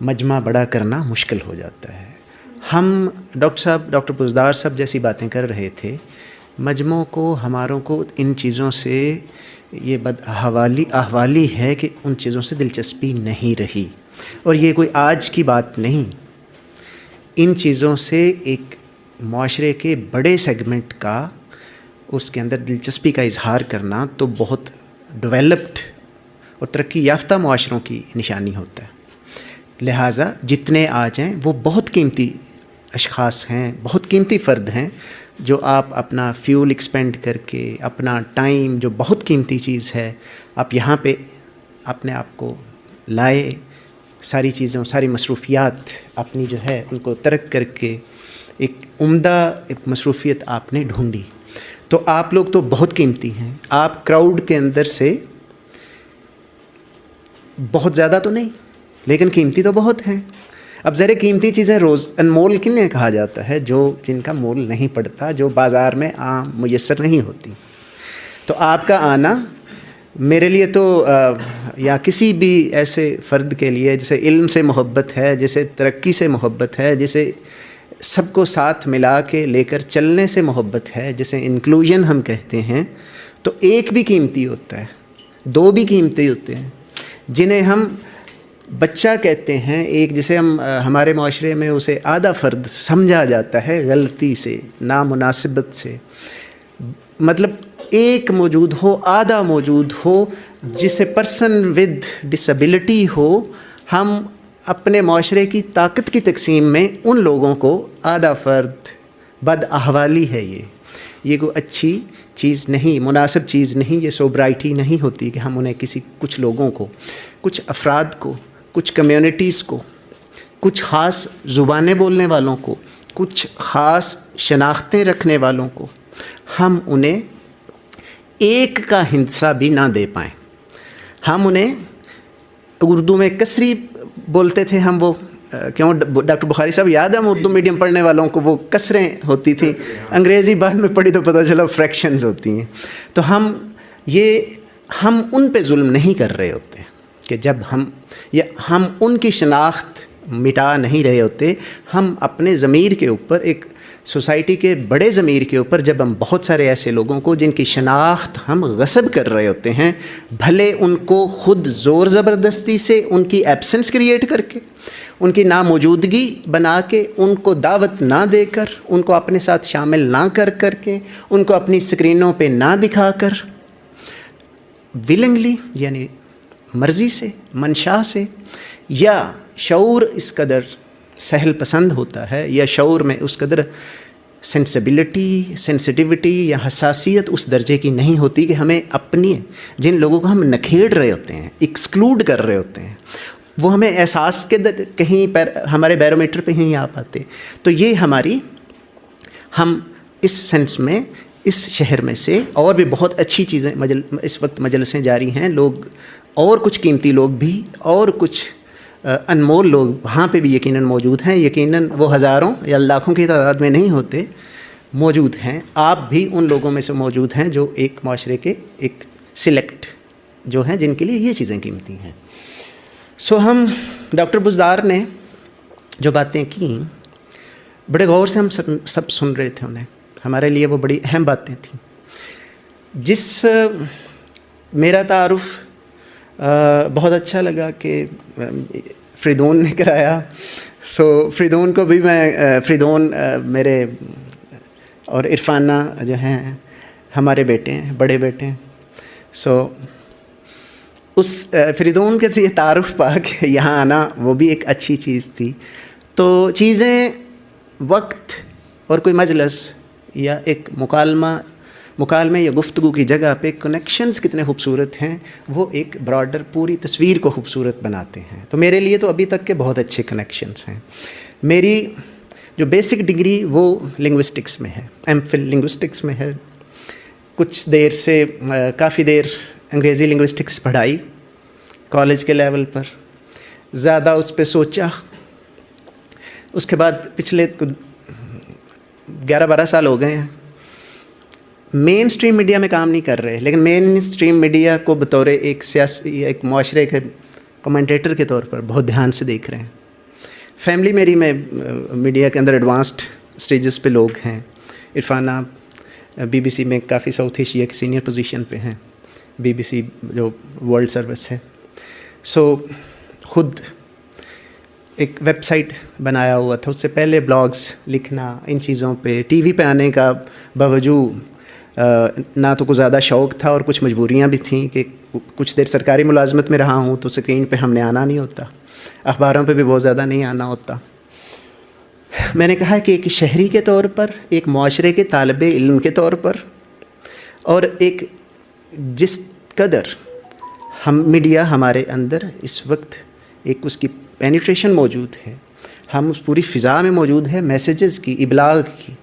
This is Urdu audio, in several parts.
مجمع بڑا کرنا مشکل ہو جاتا ہے. ہم ڈاکٹر بزدار صاحب جیسی باتیں کر رہے تھے. مجموعوں کو ہماروں کو ان چیزوں سے یہ احوالی ہے کہ ان چیزوں سے دلچسپی نہیں رہی, اور یہ کوئی آج کی بات نہیں. ان چیزوں سے ایک معاشرے کے بڑے سیگمنٹ کا اس کے اندر دلچسپی کا اظہار کرنا تو بہت ڈیولپڈ اور ترقی یافتہ معاشروں کی نشانی ہوتا ہے. لہٰذا جتنے آ جائیں وہ بہت قیمتی اشخاص ہیں, بہت قیمتی فرد ہیں, جو آپ اپنا فیول ایکسپینڈ کر کے, اپنا ٹائم جو بہت قیمتی چیز ہے, آپ یہاں پہ اپنے آپ کو لائے, ساری چیزیں, ساری مصروفیات اپنی جو ہے ان کو ترک کر کے ایک عمدہ ایک مصروفیت آپ نے ڈھونڈی. تو آپ لوگ تو بہت قیمتی ہیں. آپ کراؤڈ کے اندر سے بہت زیادہ تو نہیں, لیکن قیمتی تو بہت ہیں. اب ذرا قیمتی چیزیں روز انمول کنہیں کہا جاتا ہے؟ جن کا مول نہیں پڑتا, جو بازار میں عام میسر نہیں ہوتی. تو آپ کا آنا میرے لیے تو یا کسی بھی ایسے فرد کے لیے جسے علم سے محبت ہے, جسے ترقی سے محبت ہے, جسے سب کو ساتھ ملا کے لے کر چلنے سے محبت ہے, جسے انکلوژن ہم کہتے ہیں, تو ایک بھی قیمتی ہوتا ہے, دو بھی قیمتی ہوتے ہیں. جنہیں ہم بچہ کہتے ہیں, ایک جسے ہم ہمارے معاشرے میں اسے آدھا فرد سمجھا جاتا ہے غلطی سے, نامناسبت سے. مطلب ایک موجود ہو, آدھا موجود ہو, جسے پرسن ود ڈسیبلٹی ہو, ہم اپنے معاشرے کی طاقت کی تقسیم میں ان لوگوں کو آدھا فرد, بد احوالی ہے. یہ کوئی اچھی چیز نہیں, مناسب چیز نہیں, یہ سوبرائٹی نہیں ہوتی کہ ہم انہیں کچھ لوگوں کو, کچھ افراد کو, کچھ کمیونٹیز کو, کچھ خاص زبانیں بولنے والوں کو, کچھ خاص شناختیں رکھنے والوں کو ہم انہیں ایک کا ہندسہ بھی نہ دے پائیں. ہم انہیں اردو میں کسری بولتے تھے ہم, وہ کیوں ڈاکٹر بخاری صاحب یاد ہے, ہم اردو میڈیم پڑھنے والوں کو وہ کسریں ہوتی تھیں, انگریزی بعد میں پڑھی تو پتہ چلا فریکشنز ہوتی ہیں. تو ہم ان پہ ظلم نہیں کر رہے ہوتے کہ جب ہم ان کی شناخت مٹا نہیں رہے ہوتے. ہم اپنے ضمیر کے اوپر, ایک سوسائٹی کے بڑے ضمیر کے اوپر, جب ہم بہت سارے ایسے لوگوں کو جن کی شناخت ہم غصب کر رہے ہوتے ہیں, بھلے ان کو خود زور زبردستی سے ان کی ایبسنس کریٹ کر کے, ان کی ناموجودگی بنا کے, ان کو دعوت نہ دے کر, ان کو اپنے ساتھ شامل نہ کر کے, ان کو اپنی اسکرینوں پہ نہ دکھا کر, ولنگلی یعنی مرضی سے, منشا سے, یا شعور اس قدر سہل پسند ہوتا ہے, یا شعور میں اس قدر سینسٹیوٹی یا حساسیت اس درجے کی نہیں ہوتی کہ ہمیں اپنی جن لوگوں کو ہم نکھیڑ رہے ہوتے ہیں, ایکسکلوڈ کر رہے ہوتے ہیں, وہ ہمیں احساس کے کہیں ہمارے بیرومیٹر پہ ہی آ پاتے. تو یہ ہم اس سینس میں اس شہر میں سے, اور بھی بہت اچھی چیزیں اس وقت مجلسیں جاری ہیں, لوگ اور کچھ قیمتی لوگ بھی اور کچھ انمول لوگ وہاں پہ بھی یقیناً موجود ہیں. یقیناً وہ ہزاروں یا لاکھوں کی تعداد میں نہیں ہوتے, موجود ہیں. آپ بھی ان لوگوں میں سے موجود ہیں جو ایک معاشرے کے ایک سلیکٹ جو ہیں جن کے لیے یہ چیزیں قیمتی ہیں. ہم ڈاکٹر بزدار نے جو باتیں کیں بڑے غور سے ہم سب سن رہے تھے انہیں. ہمارے لیے وہ بڑی اہم باتیں تھیں. میرا تعارف بہت اچھا لگا کہ فریدون نے کرایا. فریدون کو بھی میں فریدون میرے اور عرفانہ جو ہیں ہمارے بیٹے ہیں, بڑے بیٹے ہیں. اس فریدون کے سے یہ تعارف پا کے یہاں آنا وہ بھی ایک اچھی چیز تھی. تو چیزیں وقت اور کوئی مجلس یا ایک مکالمے یا گفتگو کی جگہ پہ کنیکشنز کتنے خوبصورت ہیں, وہ ایک براڈر پوری تصویر کو خوبصورت بناتے ہیں. تو میرے لیے تو ابھی تک کے بہت اچھے کنیکشنز ہیں. میری جو بیسک ڈگری وہ لنگوسٹکس میں ہے, ایم فل لنگوسٹکس میں ہے. کچھ دیر سے کافی دیر انگریزی لنگوسٹکس پڑھائی کالج کے لیول پر, زیادہ اس پہ سوچا. اس کے بعد پچھلے 11-12 سال ہو گئے ہیں مین اسٹریم میڈیا میں کام نہیں کر رہے, لیکن مین اسٹریم میڈیا کو بطور ایک سیاسی, ایک معاشرے کے کمنٹیٹر کے طور پر بہت دھیان سے دیکھ رہے ہیں. فیملی میری میں میڈیا کے اندر ایڈوانسڈ اسٹیجز پہ لوگ ہیں. عرفانہ BBC میں کافی ساؤتھ ایشیا کی سینئر پوزیشن پہ ہیں, BBC جو ورلڈ سروس ہے. سو خود ایک ویب سائٹ بنایا ہوا تھا, اس سے پہلے بلاگس لکھنا ان چیزوں پہ. ٹی وی پہ آنے کا باوجود نہ تو کوئی زیادہ شوق تھا اور کچھ مجبوریاں بھی تھیں کہ کچھ دیر سرکاری ملازمت میں رہا ہوں تو اسکرین پہ ہم نے آنا نہیں ہوتا, اخباروں پہ بھی بہت زیادہ نہیں آنا ہوتا. میں نے کہا کہ ایک شہری کے طور پر, ایک معاشرے کے طالب علم کے طور پر, اور ایک جس قدر ہم میڈیا ہمارے اندر اس وقت ایک اس کی پینیٹریشن موجود ہے, ہم اس پوری فضا میں موجود ہے میسیجز کی, ابلاغ کی.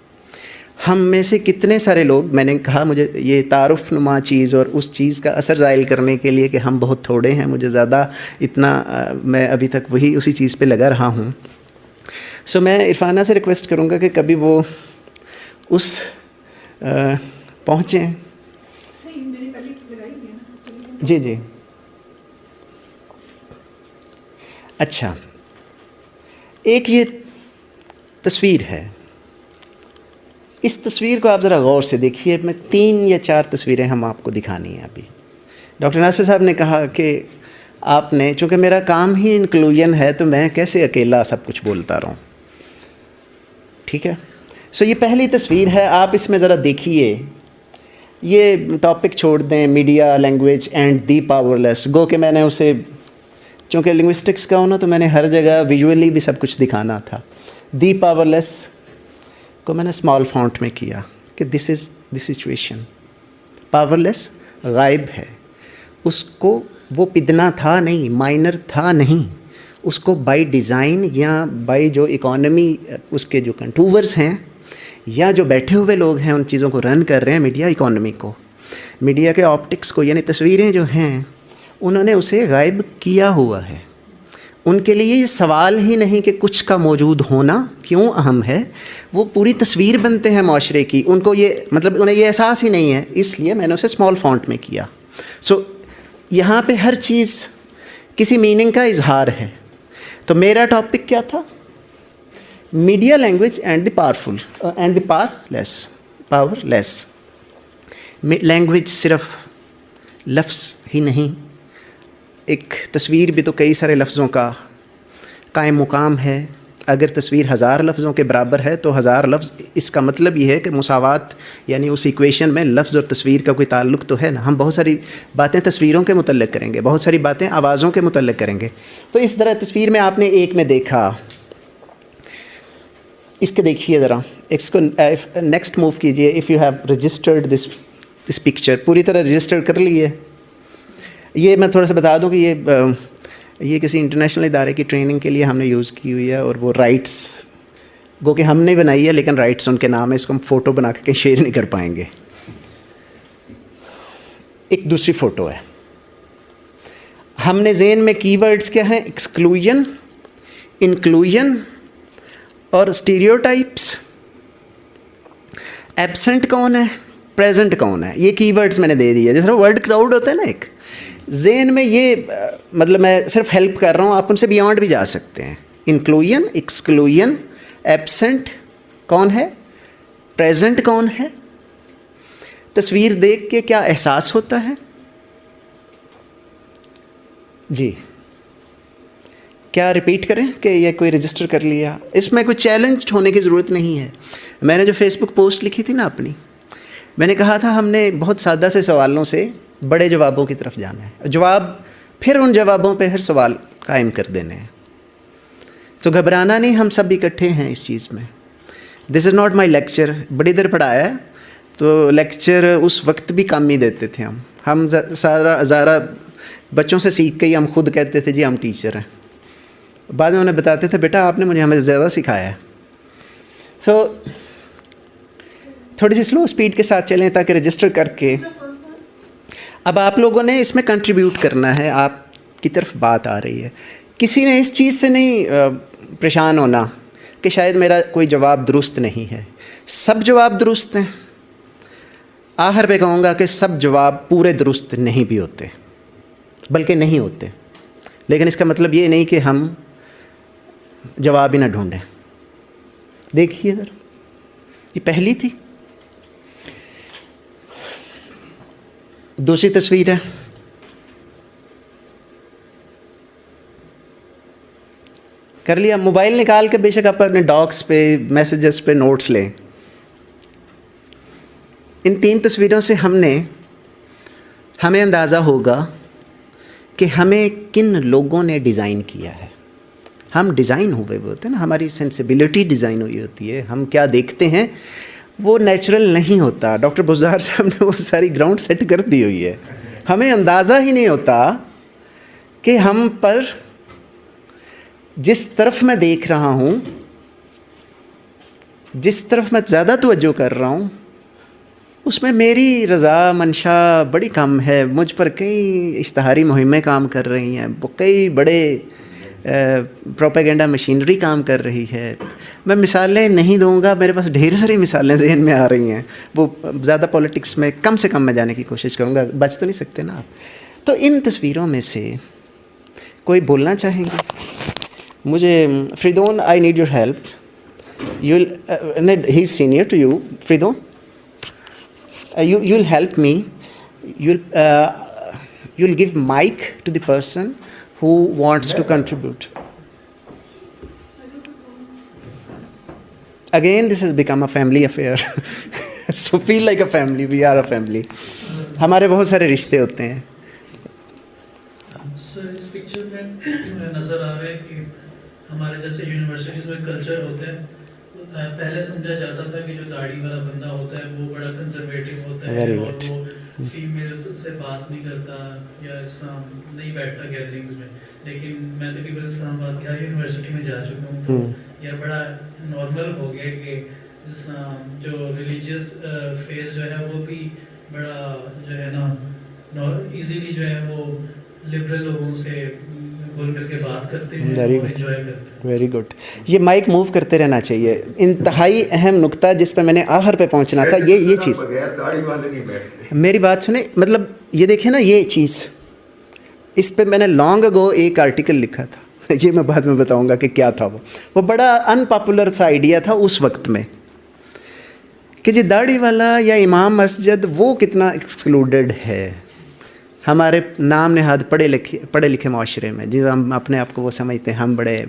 ہم میں سے کتنے سارے لوگ, میں نے کہا مجھے یہ تعارف نما چیز اور اس چیز کا اثر زائل کرنے کے لیے کہ ہم بہت تھوڑے ہیں, مجھے زیادہ اتنا میں ابھی تک وہی اسی چیز پہ لگا رہا ہوں. سو میں عرفانہ سے ریکویسٹ کروں گا کہ کبھی وہ اس پہنچیں. جی جی اچھا, ایک یہ تصویر ہے, اس تصویر کو آپ ذرا غور سے دیکھیے. میں 3 یا 4 تصویریں ہم آپ کو دکھانی ہیں ابھی. ڈاکٹر ناصر صاحب نے کہا کہ آپ نے, چونکہ میرا کام ہی انکلوژن ہے تو میں کیسے اکیلا سب کچھ بولتا رہوں. ٹھیک ہے, سو یہ پہلی تصویر ہے, آپ اس میں ذرا دیکھیے. یہ ٹاپک چھوڑ دیں, media, language and the powerless. گو کہ میں نے اسے, چونکہ لنگوسٹکس کا ہونا تو میں نے ہر جگہ ویژولی بھی سب کچھ دکھانا تھا. دی پاور لیس کو میں نے اسمال فونٹ میں کیا کہ دس از دی سچویشن. پاور لیس غائب ہے, اس کو وہ پدنا تھا نہیں, مائنر تھا نہیں, اس کو بائی ڈیزائن یا بائی جو اکانومی اس کے جو کنٹورز ہیں یا جو بیٹھے ہوئے لوگ ہیں ان چیزوں کو رن کر رہے ہیں, میڈیا اکانومی کو, میڈیا کے آپٹکس کو, یعنی تصویریں جو ہیں انہوں نے اسے غائب کیا ہوا ہے. ان کے لیے یہ سوال ہی نہیں کہ کچھ کا موجود ہونا کیوں اہم ہے, وہ پوری تصویر بنتے ہیں معاشرے کی, ان کو یہ مطلب انہیں یہ احساس ہی نہیں ہے, اس لیے میں نے اسے اسمال فونٹ میں کیا. سو یہاں پہ ہر چیز کسی میننگ کا اظہار ہے. تو میرا ٹاپک کیا تھا؟ Media, language and the powerful and the power less. Language صرف لفظ ہی نہیں, ایک تصویر بھی تو کئی سارے لفظوں کا قائم مقام ہے. اگر تصویر 1000 لفظوں کے برابر ہے تو 1000 لفظ, اس کا مطلب یہ ہے کہ مساوات, یعنی اس ایکویشن میں لفظ اور تصویر کا کوئی تعلق تو ہے نا. ہم بہت ساری باتیں تصویروں کے متعلق کریں گے, بہت ساری باتیں آوازوں کے متعلق کریں گے. تو اس طرح تصویر میں آپ نے ایک میں دیکھا, اس کے دیکھیے ذرا, اس کو نیکسٹ موو کیجئے. If you have registered this picture, پوری طرح رجسٹر کر لیے. یہ میں تھوڑا سا بتا دوں کہ یہ کسی انٹرنیشنل ادارے کی ٹریننگ کے لیے ہم نے یوز کی ہوئی ہے, اور وہ رائٹس گو کہ ہم نے بنائی ہے لیکن رائٹس ان کے نام ہے, اس کو ہم فوٹو بنا کے شیئر نہیں کر پائیں گے. ایک دوسری فوٹو ہے, ہم نے ذہن میں کی ورڈز کیا ہیں؟ ایکسکلوژن, انکلوژن اور اسٹیریوٹائپس. ایبسنٹ کون ہے, پریزنٹ کون ہے, یہ کی ورڈز میں نے دے دی ہے. جس طرح ورلڈ کراؤڈ ہوتا ہے نا, ایک ذہن میں یہ مطلب میں صرف ہیلپ کر رہا ہوں, آپ ان سے بیانڈ بھی جا سکتے ہیں. انکلوژن, ایکسکلوژن, ایبسنٹ کون ہے, پریزنٹ کون ہے. تصویر دیکھ کے کیا احساس ہوتا ہے؟ جی کیا ریپیٹ کریں کہ یہ کوئی رجسٹر کر لیا؟ اس میں کوئی چیلنج ہونے کی ضرورت نہیں ہے. میں نے جو فیس بک پوسٹ لکھی تھی نا اپنی, میں نے کہا تھا ہم نے بہت سادہ سے سوالوں سے بڑے جوابوں کی طرف جانا ہے, جواب پھر ان جوابوں پہ ہر سوال قائم کر دینے ہیں. تو گھبرانا نہیں, ہم سب اکٹھے ہیں اس چیز میں. دس از ناٹ مائی لیکچر. بڑی دیر پڑھایا ہے تو لیکچر اس وقت بھی کم ہی دیتے تھے ہم سارا بچوں سے سیکھ کے ہی ہم خود کہتے تھے جی ہم ٹیچر ہیں. بعد میں انہیں بتاتے تھے بیٹا آپ نے مجھے ہمیں زیادہ سکھایا ہے. سو تھوڑی سی سلو اسپیڈ کے ساتھ چلیں تاکہ رجسٹر کر کے, اب آپ لوگوں نے اس میں کنٹریبیوٹ کرنا ہے, آپ کی طرف بات آ رہی ہے. کسی نے اس چیز سے نہیں پریشان ہونا کہ شاید میرا کوئی جواب درست نہیں ہے. سب جواب درست ہیں. آخر پہ کہوں گا کہ سب جواب پورے درست نہیں بھی ہوتے, بلکہ نہیں ہوتے. لیکن اس کا مطلب یہ نہیں کہ ہم جواب ہی نہ ڈھونڈیں. دیکھیے ذرا, یہ پہلی تھی. دوسری تصویر ہے, کر لیا. موبائل نکال کے بے شک آپ اپنے ڈاکس پہ, میسیجز پہ نوٹس لیں. ان 3 تصویروں سے ہمیں اندازہ ہوگا کہ ہمیں کن لوگوں نے ڈیزائن کیا ہے. ہم ڈیزائن ہوئے ہوتے ہیں نا, ہماری سینسیبلٹی ڈیزائن ہوئی ہوتی ہے. ہم کیا دیکھتے ہیں وہ نیچرل نہیں ہوتا. ڈاکٹر بزدار صاحب نے وہ ساری گراؤنڈ سیٹ کر دی ہوئی ہے. ہمیں اندازہ ہی نہیں ہوتا کہ ہم پر جس طرف میں دیکھ رہا ہوں, جس طرف میں زیادہ توجہ کر رہا ہوں, اس میں میری رضا منشا بڑی کم ہے. مجھ پر کئی اشتہاری مہمیں کام کر رہی ہیں, کئی بڑے پروپیگنڈا مشینری کام کر رہی ہے. میں مثالیں نہیں دوں گا, میرے پاس ڈھیر ساری مثالیں ذہن میں آ رہی ہیں. وہ زیادہ پولیٹکس میں کم سے کم میں جانے کی کوشش کروں گا, بچ تو نہیں سکتے نا آپ. تو ان تصویروں میں سے کوئی بولنا چاہیں گے؟ مجھے Faridoon, I need your help. He is senior to you. Faridoon, you'll help me. You'll give mic to the person who wants to contribute. Again, this has become a family affair. So feel like a family. We are a family. ہمارے بہت سارے رشتے ہوتے ہیں. سر اس پکچر میں نظر آ رہا ہے کہ ہمارے جیسے یونیورسٹیز میں کلچر ہوتے ہیں, پہلے سمجھا جاتا تھا کہ جو داڑھی والا بندہ ہوتا ہے وہ بڑا کنزرویٹو ہوتا ہے اور وہ فیمیل سے بات نہیں کرتا یا اسلام نہیں بیٹھتا گیدرنگز میں. لیکن میں تقریباً اسلام آباد کی ہر یونیورسٹی میں جا چکا ہوں, تو یہ بڑا نارمل ہو گیا کہ اسلام جو ریلیجیس فیس جو ہے وہ بھی بڑا جو ہے نا ایزیلی جو ہے وہ لبرل لوگوں سے گھل مل کے بات کرتے ہیں اور انجوائے کرتے ہیں. Very good. یہ مائک موو کرتے رہنا چاہیے. انتہائی اہم نقطہ جس پہ میں نے آخر پہ پہنچنا تھا, یہ چیز. میری بات سنیں, مطلب یہ دیکھیں نا, یہ چیز اس پہ میں نے لانگ اگو ایک آرٹیکل لکھا تھا. یہ میں بعد میں بتاؤں گا کہ کیا تھا. وہ بڑا ان پاپولر سا آئیڈیا تھا اس وقت میں کہ جی داڑھی والا یا امام مسجد وہ کتنا ایکسکلوڈڈ ہے ہمارے نام نہاد پڑھے لکھے معاشرے میں. جی ہم اپنے آپ کو وہ سمجھتے ہیں ہم بڑے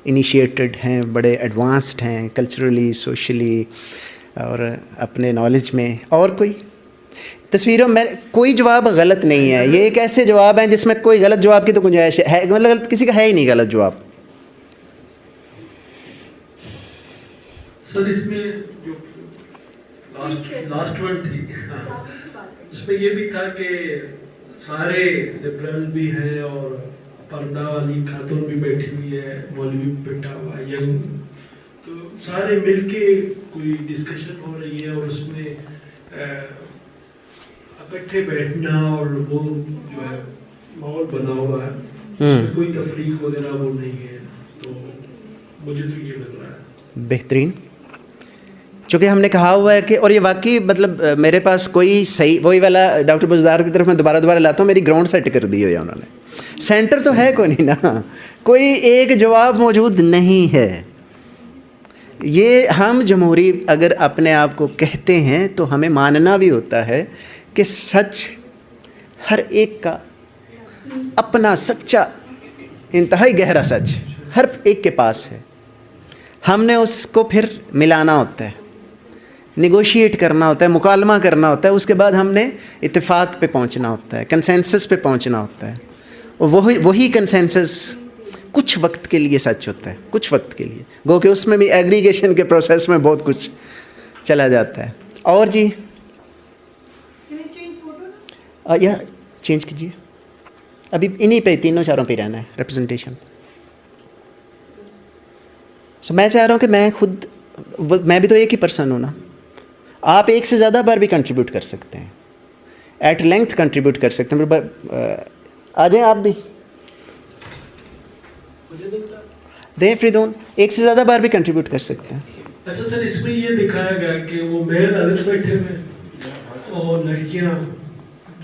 انیشیٹڈ ہیں, بڑے ایڈوانسڈ ہیں کلچرلی, سوشلی اور اپنے نالج میں. اور کوئی تصویروں میں کوئی جواب غلط نہیں ہے. یہ ایک ایسے جواب ہیں جس میں کوئی غلط جواب کی تو گنجائش ہے, مطلب کسی کا ہے ہی نہیں غلط جواب. سر اس میں جو لاسٹ ورڈ تھی اس میں یہ بھی تھا کہ سارے لبرل بھی ہیں اور پردہ والی خاتون بھی بیٹھی ہوئی ہے, مولوی بھی بیٹھا ہوا ہے, ینگ, تو سارے مل کے کوئی ڈسکشن ہو رہی ہے اور اس میں اکٹھے بیٹھنا اور وہ جو ہے ماحول بنا ہوا ہے, کوئی تفریق وغیرہ وہ نہیں ہے. تو مجھے تو یہ لگ رہا ہے بہترین. چونکہ ہم نے کہا ہوا ہے کہ, اور یہ واقعی مطلب میرے پاس کوئی صحیح وہی والا ڈاکٹر بزدار کی طرف میں دوبارہ لاتا ہوں, میری گراؤنڈ سیٹ کر دی ہے انہوں نے. سینٹر تو ہے کوئی نہیں نا, کوئی ایک جواب موجود نہیں ہے. یہ ہم جمہوری اگر اپنے آپ کو کہتے ہیں تو ہمیں ماننا بھی ہوتا ہے کہ سچ ہر ایک کا اپنا سچا انتہائی گہرا سچ ہر ایک کے پاس ہے. ہم نے اس کو پھر ملانا ہوتا ہے, نیگوشیٹ کرنا ہوتا ہے, مکالمہ کرنا ہوتا ہے. اس کے بعد ہم نے اتفاق پہ پہنچنا ہوتا ہے, کنسنسس پہ پہنچنا ہوتا ہے. اور وہی کنسنسس کچھ وقت کے لیے سچ ہوتا ہے, کچھ وقت کے لیے. گو کہ اس میں بھی ایگریگیشن کے پروسیس میں بہت کچھ چلا جاتا ہے. اور جی یا چینج کیجیے, ابھی انہی پہ تینوں چاروں پہ رہنا ہے ریپرزنٹیشن. سو میں چاہ رہا ہوں کہ میں خود, میں بھی تو ایک ہی پرسن ہوں نا, آپ ایک سے زیادہ بار بھی کنٹریبیوٹ کر سکتے ہیں, ایٹ لینتھ کنٹریبیوٹ کر سکتے ہیں. آ جائیں آپ بھی, دیں فریدون, ایک سے زیادہ بار بھی کنٹریبیوٹ کر سکتے ہیں. اچھا سر, اس میں یہ دکھایا گیا کہ وہ میل الگ بیٹھے ہوئے اور لڑکیاں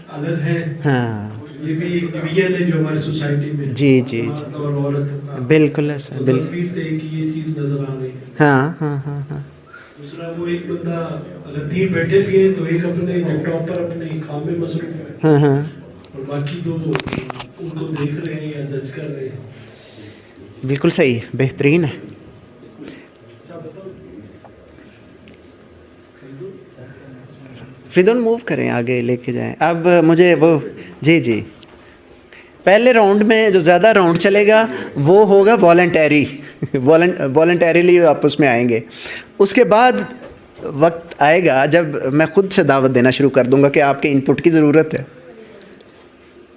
الگ ہیں. ہاں یہ بھی ایک ڈویژن ہے جو ہماری سوسائٹی میں جی جی مرد اور عورت کا، بالکل ایسا، بالکل. تصویر سے ایک یہ چیز نظر آ رہی ہے. ہاں ہاں ہاں ہاں دوسرا وہ ایک بندہ اگر تین بیٹھے بھی ہیں تو ایک اپنے لیپ ٹاپ پر اپنے کام میں مصروف ہے ہاں ہاں اور باقی دو ان کو دیکھ رہے ہیں یا جج کر رہے ہیں. بالکل صحیح ہے، بہترین ہے. فریدون موو کریں، آگے لے کے جائیں. اب مجھے وہ جی جی پہلے راؤنڈ میں جو زیادہ راؤنڈ چلے گا وہ ہوگا والنٹیری، والنٹیریلی آپ اس میں آئیں گے. اس کے بعد وقت آئے گا جب میں خود سے دعوت دینا شروع کر دوں گا کہ آپ کے ان پٹ کی ضرورت ہے.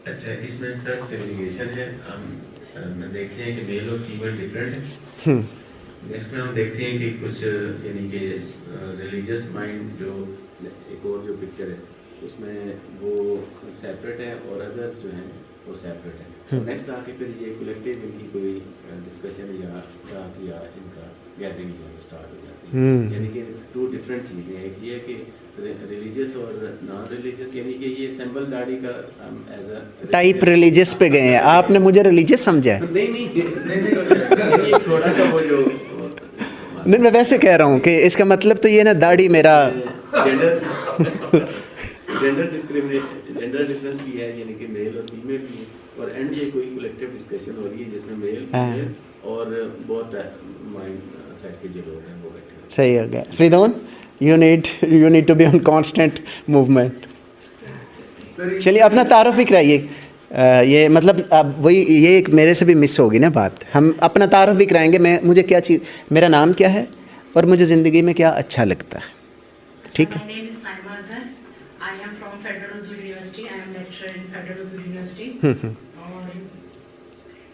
اچھا، اس میں سر سیگریگیشن ہے. ہم دیکھتے ہیں کہ میل اور فیمیل ڈفرینٹ ہے. نیکسٹ میں ہم دیکھتے ہیں کہ کچھ یعنی کہ ریلیجیس مائنڈ جو ایک اور جو پکچر ہے اس میں وہ سیپریٹ ہے اور ادرس جو ہیں وہ سیپریٹ ہے. نیکسٹ آ کے پھر یہ کولیکٹیو ان کی کوئی ڈسکشن یا ان کا گیدرنگ جو ہے اسٹارٹ ہو جاتی ہے. یعنی کہ ٹو ڈفرینٹ چیزیں ہیں. ایک یہ ہے کہ ریلیجیس اور نان ریلیجیس، یعنی کہ یہ سمبل داڑھی کا ہم ایز اے ٹائپ ریلیجیس پہ گئے ہیں. آپ نے مجھے ریلیجیس سمجھا ہے؟ نہیں تھوڑا سا وہ جو نہیں، میں ویسے کہہ رہا ہوں کہ اس کا مطلب تو یہ نا داڑھی میرا جینڈر ڈفرینس بھی ہے، یعنی کہ میل اور فیمیل بھی ہے. اور اینڈ میں کوئی کولیکٹیو ڈسکشن ہو رہی ہے جس میں میل فیمیل اور بہت مائنڈ سیٹ کے جو لوگ ہیں وہ بیٹھے ہیں. صحیح ہو گیا. Faridoon you need to be on constant movement. چلیے اپنا تعارف بھی کرائیے. یہ مطلب اب وہی یہ ایک میرے سے بھی مس ہوگی نا بات. ہم اپنا تعارف بھی کرائیں گے. مجھے کیا چیز، میرا نام کیا ہے اور مجھے زندگی میں کیا اچھا لگتا ہے. ٹھیک ہے.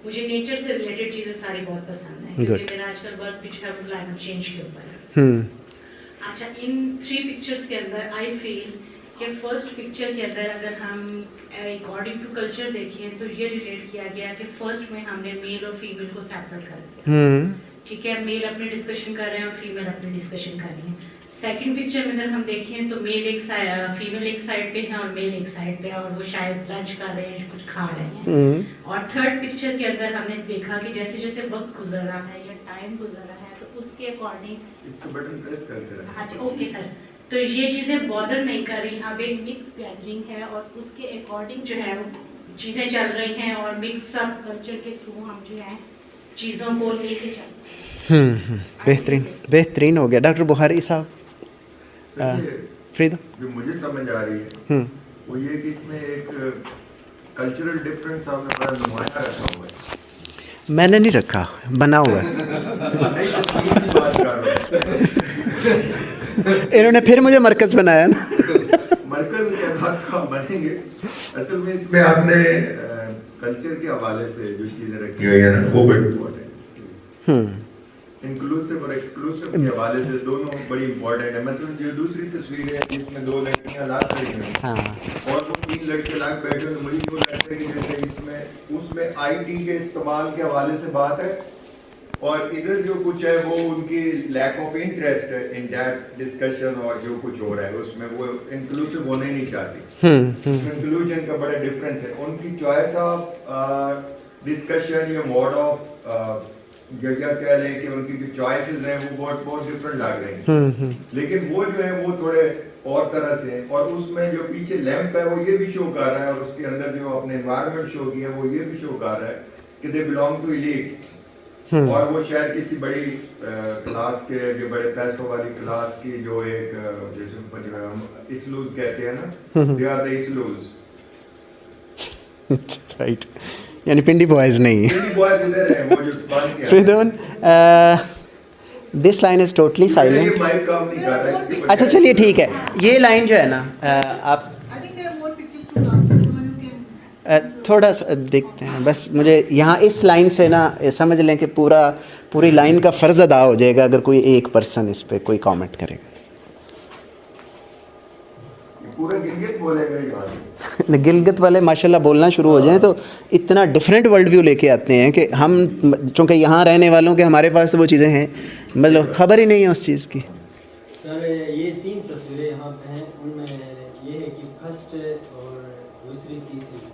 مجھے نیچر سے ریلیٹڈ چیزیں ساری بہت پسند ہیں کیونکہ میرا آج کل ورک بھی جو ہے وہ کلائمیٹ چینج کے اوپر ہے. اچھا، ان 3 پکچرز کے اندر آئی فیل کہ فرسٹ پکچر کے اندر اگر ہم اکارڈنگ ٹو کلچر دیکھیں تو یہ ریلیٹ کیا گیا کہ فرسٹ میں ہم نے میل اور فیمیل کو سیپریٹ کر دیا. ٹھیک ہے، میل اپنی ڈسکشن کر رہے ہیں اور فیمیل اپنی ڈسکشن کر رہی ہیں. سیکنڈ پکچر میں اگر ہم دیکھیں تو میل ایک سائڈ، فیمیل ایک سائڈ پہ ہے اور میل ایک سائڈ پہ ہے اور وہ شاید لنچ کر رہے ہیں، کچھ کھا رہے ہیں. اور تھرڈ پکچر کے اندر ہم نے دیکھا کہ جیسے جیسے وقت گزر رہا ہے یا ٹائم گزر رہا ہے تو اس کے اکارڈنگ ہاں جی اوکے سر، تو یہ چیزیں بادر نہیں کر رہی. اب ایک مکس گیدرنگ ہے اور اس کے اکارڈنگ جو ہے وہ چیزیں چل رہی ہیں اور مکس اپ کلچر کے تھرو ہم جو ہے چیزوں کو لے کے چل رہے ہیں. بہترین بہترین ہو گیا. ڈاکٹر بخاری صاحب فریدو جو مجھے سمجھ آ رہی ہے وہ یہ کہ اس میں ایک کلچرل ڈفرینس آپ نے بڑا نمایاں رکھا ہوا ہے. میں نے نہیں رکھا، بنا ہوا ہے. انہوں نے پھر مجھے مرکز بنایا نا. مرکز کے بعد آپ بنیں گے. اصل میں اس میں آپ نے کلچر کے حوالے سے جو چیزیں رکھی ہوئی ہیں نا وہ بڑی امپورٹنٹ ہے. انکلوسیو اور ایکسکلوسیو کے حوالے سے دونوں بڑی امپورٹنٹ ہے. مثلا جو دوسری تصویر ہے جس میں 2 لڑکیاں لاکھ کھڑی ہیں اور وہ 3 لڑکے لاکھ بیٹھے ہوئے، مجھے یوں لگتا ہے کہ جیسے اس میں آئی ٹی کے استعمال کے حوالے سے بات ہے اور ادھر جو کچھ ہے وہ ان کی لیک آف انٹرسٹ ہے ان دیٹ ڈسکشن اور جو کچھ ہو رہا ہے اس میں وہ انکلوسیو ہونا ہی نہیں چاہتی. انکلوژن کا بڑا ڈفرینس ہے. ان کی چوائس آف ڈسکشن یا موڈ آف یا کہہ لیں کہ ان کی جو چوائسیز ہیں وہ بہت ڈفرینٹ لگ رہی ہیں. لیکن وہ جو ہے وہ تھوڑے اور طرح سے ہیں. اور اس میں جو پیچھے لیمپ ہے وہ یہ بھی شو کر رہا ہے اور اس کے اندر جو اپنے انوائرمنٹ شو کیا ہے وہ یہ بھی شو کر رہا ہے کہ دے بلانگ ٹو ایلیٹس. اور وہ شاید کسی بڑی کلاس کے جو بڑے پیسوں والی کلاس کی جو ایک جیسے ہم اسلوز کہتے ہیں نا، دے آر دی اسلوز. رائٹ، یعنی پنڈی بوائز نہیں. پنڈی بوائز ادھر ہیں وہ جو بات کیا Faridoon this line is totally silent. Mic کام نہیں کر رہا ہے. اچھا چلیے ٹھیک ہے. یہ لائن جو ہے نا آپ تھوڑا سا دیکھتے ہیں. بس مجھے یہاں اس لائن سے نا سمجھ لیں کہ پوری لائن کا فرض ادا ہو جائے گا اگر کوئی ایک پرسن اس پہ کوئی کامنٹ کرے گا. پورا گلگت بولے گا یار. گلگت والے ماشاءاللہ بولنا شروع ہو جائیں تو اتنا ڈفرینٹ ورلڈ ویو لے کے آتے ہیں کہ ہم چونکہ یہاں رہنے والوں کے ہمارے پاس وہ چیزیں ہیں مطلب خبر ہی نہیں ہے اس چیز کی. سر یہ 3 تصویریں یہاں پہ ہیں، ان میں یہ ہے کہ فرسٹ اور دوسری تیسری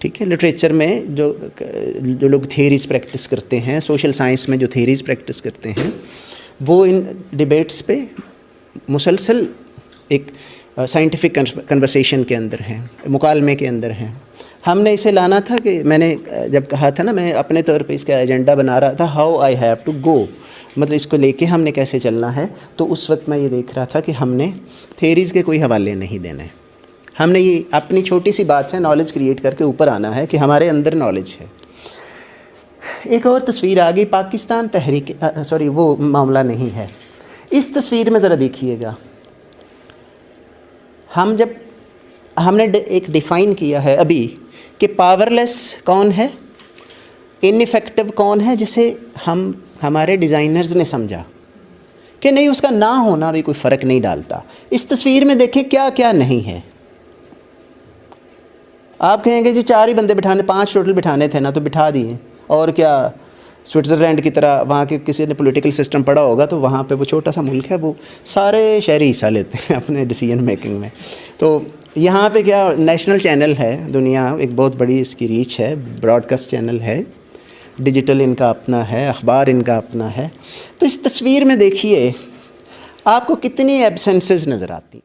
ٹھیک ہے. لٹریچر میں جو لوگ تھیریز پریکٹس کرتے ہیں, سوشل سائنس میں جو تھیریز پریکٹس کرتے ہیں, وہ ان ڈیبیٹس پہ مسلسل ایک سائنٹیفک کنورسیشن کے اندر ہیں, مکالمے کے اندر ہیں. ہم نے اسے لانا تھا کہ میں نے جب کہا تھا نا, میں اپنے طور پہ اس کا ایجنڈا بنا رہا تھا, how I have to go, مطلب اس کو لے کے ہم نے کیسے چلنا ہے. تو اس وقت میں یہ دیکھ رہا تھا کہ ہم نے تھیریز کے کوئی حوالے نہیں دینے, ہم نے یہ اپنی چھوٹی سی بات سے نالج کریٹ کر کے اوپر آنا ہے کہ ہمارے اندر نالج ہے. ایک اور تصویر آ گئی, پاکستان تحریک, سوری وہ معاملہ نہیں ہے. اس تصویر میں ذرا دیکھیے گا, ہم نے ایک ڈیفائن کیا ہے ابھی کہ پاور لیس کون ہے, ان افیکٹو کون ہے, جسے ہمارے ڈیزائنرز نے سمجھا کہ نہیں اس کا نہ ہونا بھی کوئی فرق نہیں ڈالتا. اس تصویر میں دیکھیں کیا کیا نہیں ہے. آپ کہیں گے جی 4 ہی بندے بٹھانے, 5 ٹوٹل بٹھانے تھے نا تو بٹھا دیے, اور کیا سوئٹزرلینڈ کی طرح وہاں کے کسی نے پولیٹیکل سسٹم پڑھا ہوگا تو وہاں پہ وہ چھوٹا سا ملک ہے, وہ سارے شہری حصہ لیتے ہیں اپنے ڈیسیجن میکنگ میں. تو یہاں پہ کیا نیشنل چینل ہے, دنیا ایک بہت بڑی اس کی ریچ ہے, براڈ کاسٹ چینل ہے, ڈیجیٹل ان کا اپنا ہے, اخبار ان کا اپنا ہے. تو اس تصویر میں دیکھیے آپ کو کتنی ایبسنسز نظر آتی.